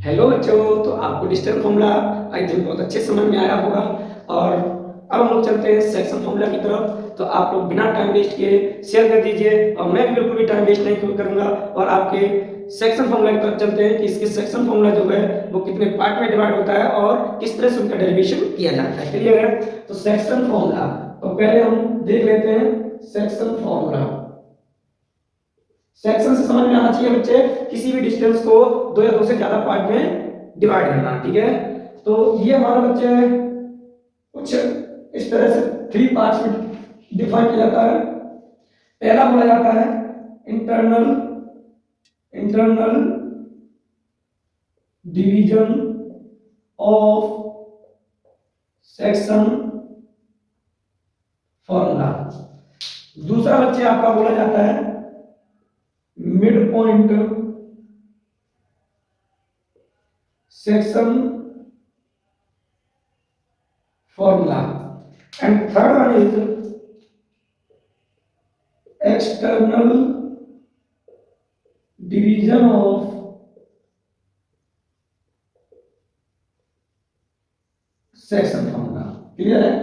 Hello बच्चों, तो आपको डिजिटल फॉर्मूला आई थिंक बहुत अच्छे समझ में आया होगा। और अब हम लोग चलते हैं सेक्शन फॉर्मूला की तरफ। तो आप लोग बिना टाइम वेस्ट किए शेयर कर दीजिए, और मैं भी बिल्कुल भी टाइम वेस्ट नहीं करूंगा और आपके सेक्शन फॉर्मूला की तरफ चलते हैं कि इसके सेक्शन फॉर्मूला जो है वो कितने पार्ट में डिवाइड होता है और किस तरह से उनका डेरिवेशन किया जाता है। क्लियर है? तो सेक्शन फॉर्मूला तो पहले हम देख लेते हैं सेक्शन फॉर्मूला। सेक्शन से समझ में आना चाहिए बच्चे, किसी भी डिस्टेंस को दो या दो से ज्यादा पार्ट में डिवाइड करना। ठीक है, तो ये हमारा बच्चे कुछ इस तरह से थ्री पार्ट्स में डिफाइन किया जाता है। पहला बोला जाता है internal internal division of section formula. दूसरा बच्चे आपका बोला जाता है mid point section formula. And third one is external division of section formula. Clear है?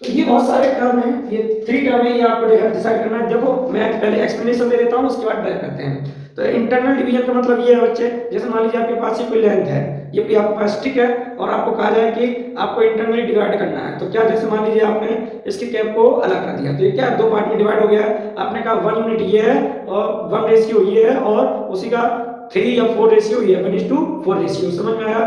तो ये बहुत सारे टर्म हैं, ये थ्री टर्म है, ये आपको डिसाइड करना है। देखो मैं पहले एक्सप्लेनेशन दे देता हूँ, उसके बाद ड्राइव करते हैं। तो इंटरनल डिवीजन का मतलब ये है बच्चे, जैसे मान लीजिए आपके पास ये कोई लेंथ है, ये कोई आपके पास स्टिक है और आपको कहा जाए कि आपको इंटरनली डिवाइड करना है। तो क्या, जैसे मान लीजिए आपने इसके कैप को अलग कर दिया, तो ये क्या दो पार्ट में डिवाइड हो गया है। आपने कहा 1 यूनिट ये है और 1 रेशियो ये है, और उसी का 3 या 4 रेशियो ये है, 1:4 रेशियो। समझ में आया?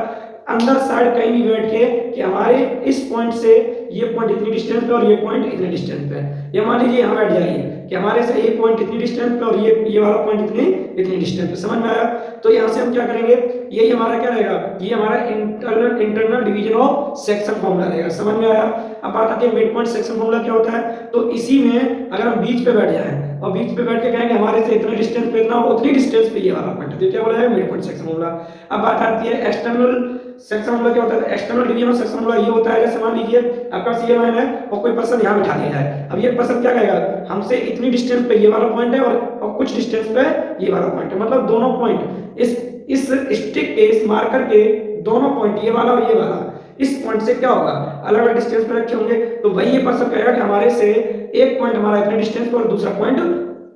अंदर साइड कहीं भी बैठ के कि हमारे इस पॉइंट से ये पॉइंट इतनी डिस्टेंस पे और ये पॉइंट इतने डिस्टेंस पे है। ये मान लीजिए यहाँ बैठ जाइए कि हमारे से ये पॉइंट इतनी डिस्टेंस पे और ये वाला पॉइंट इतनी डिस्टेंस पे। समझ में आया? तो यहाँ से हम क्या करेंगे, ये हमारा क्या रहेगा, ये हमारा internal division of section formula रहेगा। समझ में आया? अब बात आती है मिड पॉइंट सेक्शन फॉर्मूला क्या होता है। तो इसी में अगर हम बीच पे बैठ जाए और बीच पे बैठ के कहेंगे हमारे से इतने डिस्टेंस पे इतना, उतनी डिस्टेंस पे ये वाला पॉइंट है, तो क्या बोला जाएगा मिड पॉइंट सेक्शन फॉर्मूला। अब बात आती है एक्सटर्नल सेक्शन फॉर्मूला क्या होता है। External division of section formula ये होता है, जैसे मान लीजिए आपका सी लाइन है और कोई पर्सन यहाँ बिठा दिया जाए। अब ये पर्सन क्या कहेगा, हमसे इतनी डिस्टेंस पे ये वाला पॉइंट है और कुछ डिस्टेंस पे ये वाला पॉइंट है, मतलब दोनों पॉइंट इस स्टिक के, इस मार्कर के दोनों पॉइंट, ये वाला और ये वाला, इस पॉइंट से क्या होगा, अलग अलग डिस्टेंस पे रखे होंगे। तो वही ये पर्सन कहेगा कि हमारे से एक पॉइंट हमारा इतने डिस्टेंस पे और दूसरा पॉइंट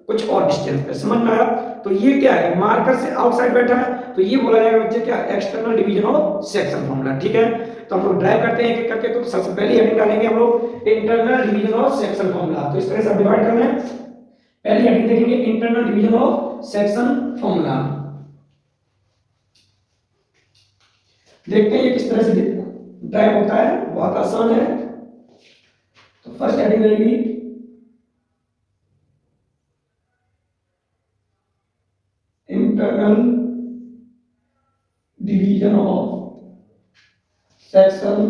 कुछ और डिस्टेंस पे। समझ में आया? तो ये क्या है, मार्कर से आउटसाइड बैठा है, तो ये बोला जाएगा बच्चे क्या, external division of section formula. ठीक है, तो हम लोग ड्राइव करते हैं एक एक करके। तो सबसे पहले हेडिंग डालेंगे हम लोग internal division of section formula. तो इस तरह से डिवाइड करना है। पहली हेडिंग देखेंगे internal division of section formula. देखते हैं ये किस तरह से ड्राइव होता है, बहुत आसान है। तो फर्स्ट हेडिंग रहेगी internal division of section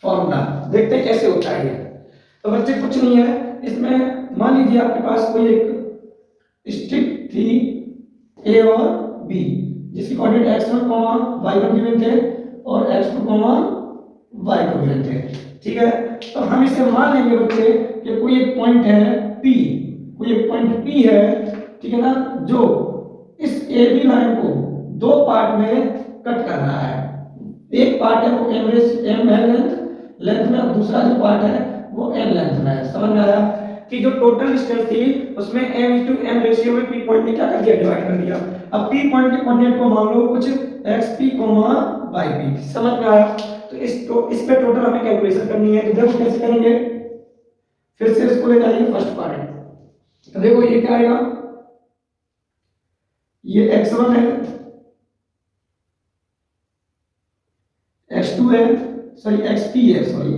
formula. देखते हैं कैसे होता है ये। तो बच्चे कुछ नहीं है इसमें, मान लीजिए आपके पास कोई एक स्ट्रिक थी ए और बी, जिसकी कोऑर्डिनेट x1, y1 गिवन थे और x2, y2 गिवन थे। ठीक है, तो हम इसे मान लेंगे बच्चे कि कोई एक पॉइंट है P, कोई एक पॉइंट P है, ठीक है ना, जो इस AB लाइन को दो पार्ट में कट कर रहा है। एक पार्ट है वो m है लेंथ में, और दूसरा जो पार्ट है वो n लेंथ में है। समझ में आया कि जो टोटल डिस्टेंस थी उसमें m रेशियो में P पॉइंट ने क्या कर दिया, डिवाइड कर दिया। अब P पॉइंट के कोऑर्डिनेट को मान लो कुछ xp, yp। समझ में आया? तो इस पे टोटल हमें कैलकुलेशन करनी है। तो देखो कैसे करेंगे, फिर से इसको ले जाइए फर्स्ट पार्ट। तो देखो ये क्या आएगा, ये x1 है, x2 है, सॉरी xp है, सॉरी,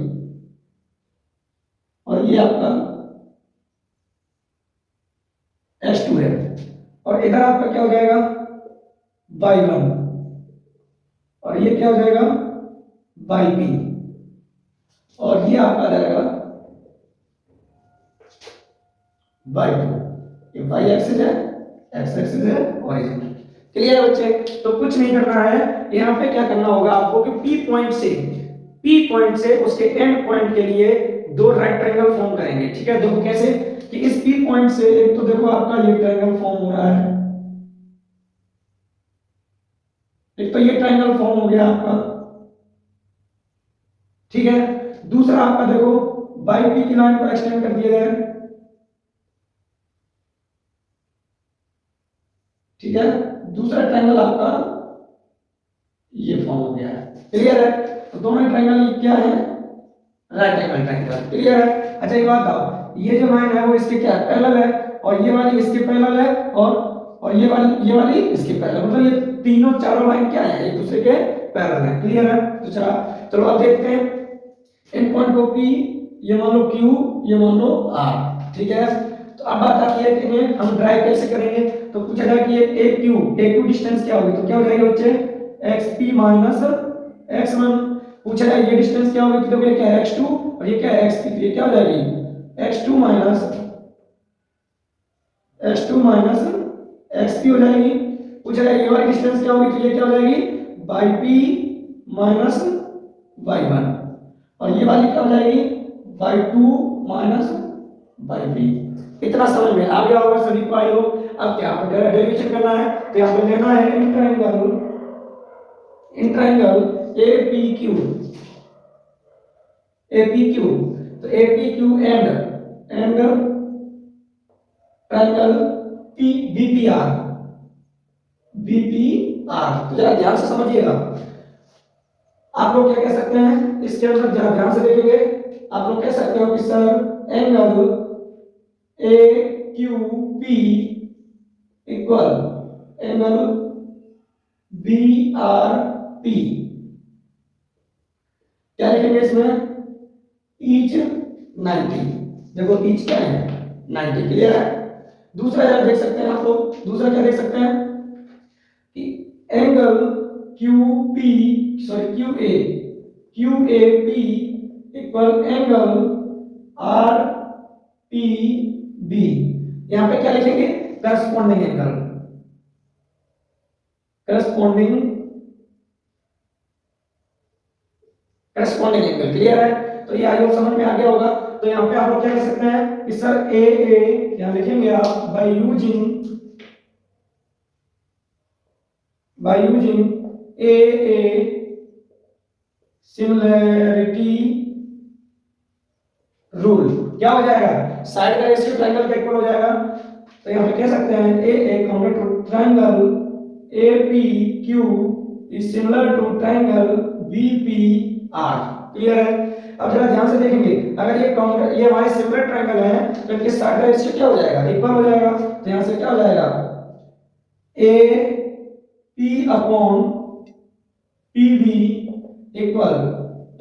और ये आपका x2 है, और इधर आपका क्या हो जाएगा y1, और ये क्या हो जाएगा yp, और ये आपका रहेगा y2। ये y एक्सिस है, x एक्सिस है, ओरिजिन। क्लियर है बच्चे? तो कुछ नहीं करना है, यहाँ पे क्या करना होगा आपको कि P पॉइंट से उसके एंड पॉइंट के लिए दो राइट ट्रायंगल फॉर्म करेंगे। ठीक है, देखो कैसे कि इस P पॉइंट से एक तो देखो आपका ये ट्रायंगल फॉर्म हो रहा है, एक तो ये ट्राइंगल फॉर्म हो गया आपका, ठीक है। दूसरा आपका देखो बाई पी की लाइन को एक्सटेंड कर दिया गया, ठीक है। दूसरा ट्राइंगल आपका ये फॉर्म हो गया है, क्लियर है। तो दोनों ट्राइंगल क्या है, राइट एंगल ट्राइंगल, क्लियर है। अच्छा एक बात बताओ, ये जो लाइन है वो इसके क्या पैरेलल है, और ये वाली इसके पैरेलल है, और ये वाली इसके पैरेलल, मतलब ये तीनों चारों लाइन क्या है, एक दूसरे के पैरेलल है, क्लियर है। तो चलो अब देखते हैं इन पॉइंट को P, ये मान लो Q, ये मान लो R, ठीक है। तो अब बात आती है कि इन्हें हम ड्राइव कैसे करेंगे। तो पूछा जाए कि ये AQ डिस्टेंस क्या होगी, तो क्या हो जाएगी बच्चे XP माइनस X1। पूछा जाए ये डिस्टेंस क्या होगी, तो देखो ये क्या है X2 और ये क्या है XP, तो ये क्या हो जाएगी X2 माइनस XP हो जाएगी। पूछा जाए ये वाली डिस्टेंस क्या होगी, तो ये क्या हो जाएगी बाई P माइनस बाई 1, और ये वाली क्या हो जाएगी बाई 2 माइनस बाई P। इतना समझ में आ गया होगा सभी को, आई हो। अब क्या डेरिवेशन करना है, तो यहाँ पे लेना है इन ट्राइंगल APQ, तो APQ एंड ट्राइंगल BPR। तो जरा ध्यान से समझिएगा, आप लोग क्या कह सकते हैं इसके अंदर, जरा ध्यान से देखेंगे। आप लोग कह सकते हो कि sir angle AQP equal angle BRP, क्या लिखेंगे इसमें ईच 90, देखो ईच क्या है 90, क्लियर है। दूसरा जरा देख सकते हैं आप लोग, दूसरा क्या देख सकते हैं कि angle QAP equal angle RPB। यहां पे क्या लिखेंगे करस्पॉन्डिंग एंगल, क्लियर है। तो ये आई समझ में आ गया होगा। तो यहाँ पे आप लोग क्या कर सकते हैं कि सर AA यहाँ लिखेंगे आप by using AA similarity rule, क्या हो जाएगा साइड का रेशियो ट्रायंगल का इक्वल हो जाएगा। तो यहाँ पे कह सकते हैं AA complete triangle APQ is similar to triangle BPR, clear है। अब जरा ध्यान से देखेंगे, अगर ये हमारे सिमिलर ट्रायंगल है तो इनके साइड का रेशियो क्या हो जाएगा इक्वल हो जाएगा। तो यहाँ से क्या हो जाएगा AP upon PB equal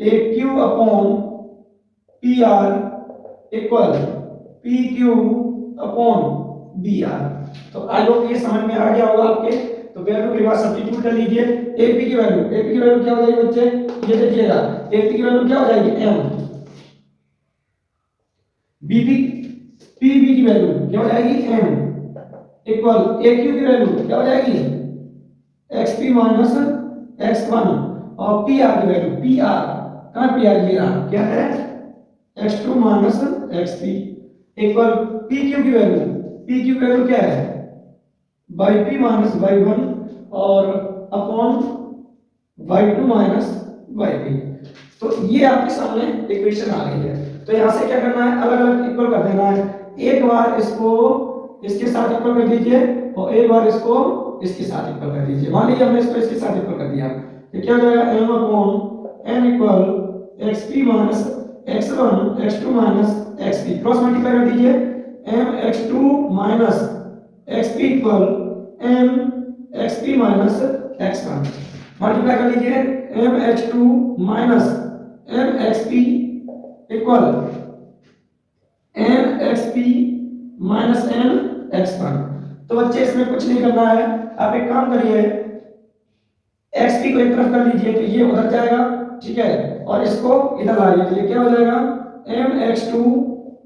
AQ upon PR equal PQ upon BR। तो आई होप ये समझ में आ गया होगा आपके। तो वैल्यू के बाद सब्स्टिट्यूट कर लीजिए। AP की वैल्यू क्या हो जाएगी बच्चे, ये देखिएगा AP की वैल्यू क्या हो जाएगी M, PB की वैल्यू क्या हो जाएगी M इक्वल AQ की वैल्यू क्या हो जाएगी XP माइनस X1, और PR की वैल्यू PR कहाँ PR ये रहा क्या है X2 minus XP equal PQ की वैल्यू क्या है बाई P माइनस बाई 1 और upon by 2 minus by P। तो ये आपके सामने इक्वेशन आ गई है। तो यहाँ से क्या करना है अलग अलग इक्वल कर देना है, एक बार इसको इसके साथ इक्वल कर दीजिए और एक बार इसको इसके साथ इक्वल कर दीजिए। मान लीजिए हमने इसको इसके साथ इक्वल कर दिया तो क्या हो जाएगा M upon N equal XP minus X1 X2 minus XP, cross multiply कर दीजिए M X2 minus XP equal M XP minus X1, multiply कर लीजिए M H2 minus M XP equal M XP minus M X1। तो बच्चे इसमें कुछ नहीं करना है, आप एक काम करिए XP को एक तरफ कर लीजिए तो ये उधर जाएगा, ठीक है, और इसको इधर लाइए तो ये क्या हो जाएगा M X2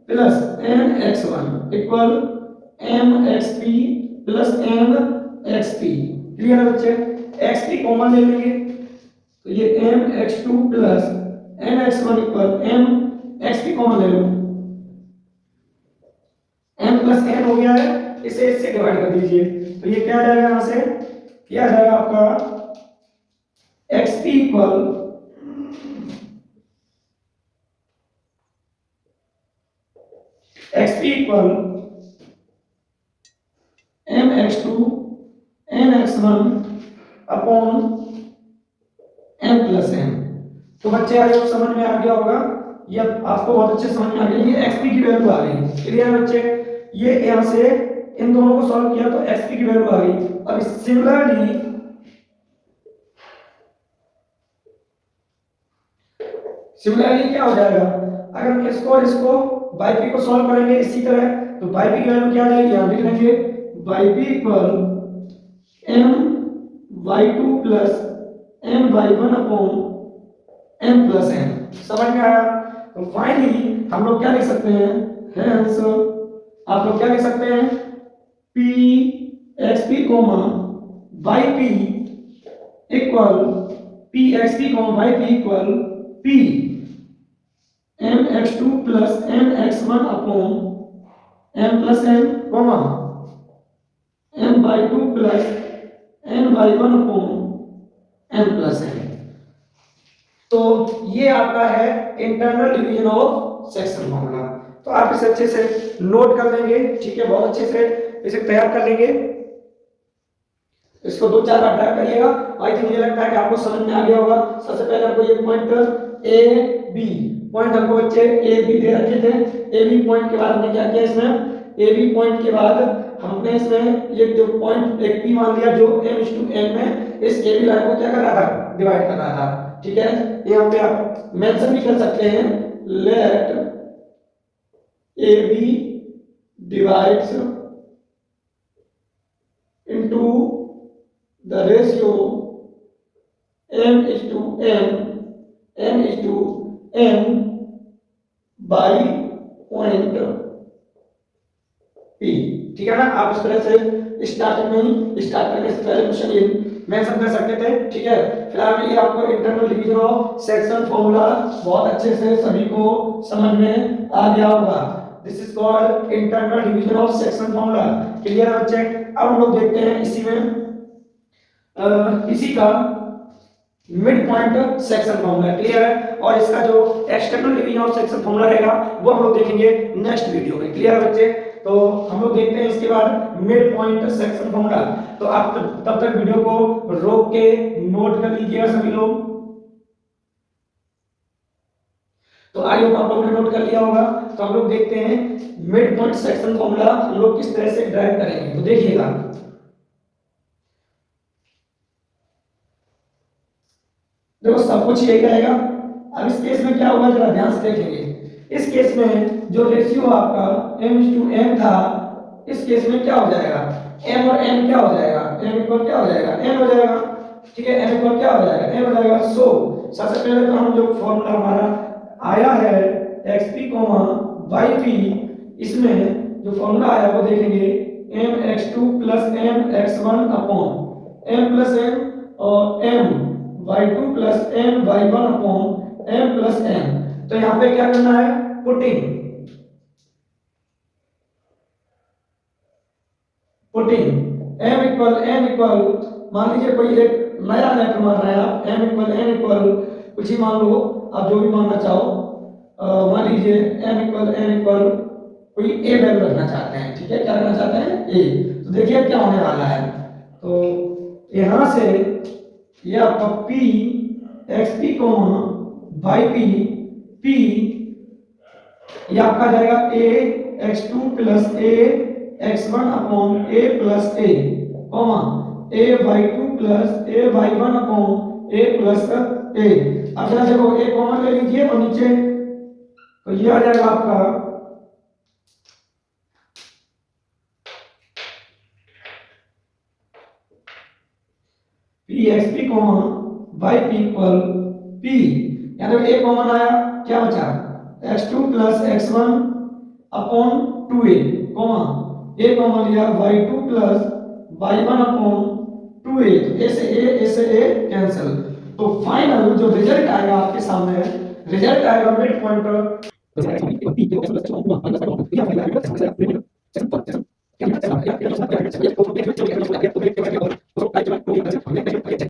plus M X1 equal M XP plus M XP, clear है बच्चे। XP कॉमन ले लेंगे तो ये M X2 plus M X1 equal M XP common ले लो, M प्लस N हो गया है, इसे इससे डिवाइड कर दीजिए तो ये क्या आ जाएगा यहाँ से, क्या आ जाएगा आपका x P equal M x two N x one upon M plus M. तो बच्चे आज समझ में आ गया होगा, ये आपको बहुत अच्छे समझ में आ गया। ये एक्स पी की वैल्यू आ गई, क्लियर बच्चे। ये यहां से इन दोनों को सॉल्व किया तो एक्स पी की वैल्यू आ गई। अब सिमिलरली क्या हो जाएगा, अगर हम इसको और इसको बाई पी को सॉल्व करेंगे इसी तरह, तो बाई पी की वैल्यू क्या आ जाएगी, यहां लिख लेंगे y P equal M y two plus M y one upon M plus M. समझ में आया। तो फाइनली हम लोग क्या लिख सकते हैं, हेंस आप लोग क्या लिख सकते हैं, P x P comma y P equal P x P comma y P equal P M x two plus M x one upon M plus M comma M y two plus M y one upon M plus M. तो ये आपका है internal division of section formula. तो आप इसे अच्छे से note कर लेंगे, ठीक है, बहुत अच्छे से इसे तैयार कर लेंगे। इसको 2-4 बार ट्राई करिएगा। आई थिंक मुझे लगता है कि आपको समझ में आ गया होगा। सबसे पहले आपको ये पॉइंट ए बी पॉइंट हमको बच्चे ए बी दे रखे थे। ए बी पॉइंट के बाद हमने क्या किया, इसमें ए बी पॉइंट के बाद हमने इसमें ये जो पॉइंट एक पी मान लिया जो m/n में इस ए बी लाइन को क्या कर रहा था, डिवाइड कर रहा था, ठीक है। यहाँ पे आप मेंशन भी कर सकते हैं, let A B divides into the ratio m by point p, ठीक है ना। आप इस तरह से स्टार्ट करने से पहले क्वेश्चन ये मेंशन कर सकते थे, ठीक है। फिलहाल ये आपको internal division of section formula बहुत अच्छे से सभी को समझ में आ गया होगा। This is called internal division of section formula, clear है बच्चे। अब हम लोग देखते हैं इसी का mid point section formula, clear है। और इसका जो external division of section formula रहेगा वो हम लोग देखेंगे नेक्स्ट वीडियो में, क्लियर है बच्चे। तो हम लोग देखते हैं इसके बाद मिड पॉइंट सेक्शन फॉर्मूला। तो आप तब तक वीडियो को रोक के नोट कर लीजिएगा सभी लोग। तो आई होप आप लोगों ने नोट कर लिया होगा। तो हम लोग देखते हैं मिड पॉइंट सेक्शन फॉर्मूला हम लोग किस तरह से ड्राइव करेंगे। तो देखिएगा, देखो सब कुछ यही रहेगा। अब इस केस में क्या होगा, जरा ध्यान से देखेंगे। इस केस में जो रेशियो आपका m/n था, इस केस में क्या हो जाएगा, m और n क्या हो जाएगा, m इक्वल क्या हो जाएगा, n हो जाएगा, ठीक है। m इक्वल क्या हो जाएगा, n हो जाएगा। सो सबसे पहले तो हम जो फॉर्मूला हमारा आया है xp, yp, इसमें जो फॉर्मूला आया वो देखेंगे mx2 plus mx1 upon m plus n और my2 plus my1 upon m plus n। तो यहाँ पे क्या करना है, putting m equal n equal, मान लीजिए कोई एक नया लेटर मान रहे हैं आप, m इक्वल n इक्वल कुछ ही मान लो, आप जो भी मानना चाहो। मान लीजिए m इक्वल n इक्वल कोई a वैल्यू रखना चाहते हैं, ठीक है। क्या रखना चाहते हैं, a। तो देखिए क्या होने वाला है। तो यहां से ये आपका p xp yp p ये आपका जाएगा a x2 plus a x1 upon a plus a, a y2 plus a y1 upon a plus a। अब जरा देखो a कॉमन ले लीजिए और नीचे, तो ये आ जाएगा आपका p xp yp equal p, यहाँ देखो a कॉमन आया, क्या बचा, x2 plus x1 upon 2a, a common लिया y2 plus y1 upon 2a, तो a से a कैंसिल। तो फाइनल जो रिजल्ट आएगा आपके सामने, रिजल्ट आएगा मिड पॉइंट